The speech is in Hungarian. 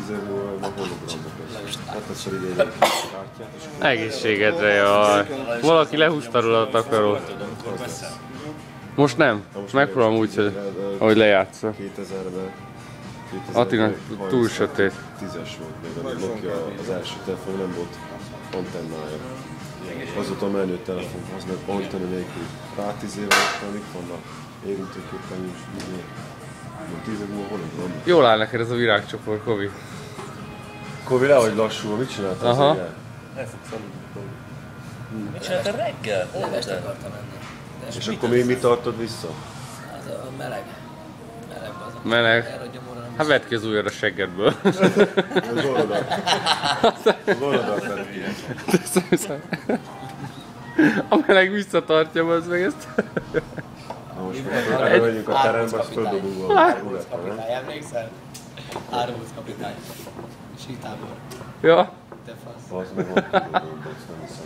10 év múlva meg hologramok lesz. Hát teszel ide egy kártyát és... Egészségedre, jaj. Valaki lehúzta róla a takarót. Most nem. Megpróbálom úgy, hogy lejátsza. 2000-ben... Attinak túl sötét. 10-es volt még, a Nokia az első telefon, nem volt antennája. Azóta a menő telefon használják antenna nélkül. Rá 10 éve, amik vannak érintőképpen is. 10 év múlva hologram. Jól áll neked ez a virágcsoport, Kovi. Kovi, lehogy lassul, mit csináltál? Aha. El fogsz aludni. Mit csináltál reggel? Levest akartam enni. És akkor még mit tartod vissza? Az a meleg. Meleg az a Meleg. Hát vedd ki az ujjad a seggedből. Az orrodat. Az orrodat vedd ki. A meleg visszatartja az meg ezt. Na most elmegyünk a terembe, azt földobunk valami. Árvóc kapitány, emlékszel? Árvóc kapitány. Sítábor. Ja. Te fasz. Az meg van, nem hiszem.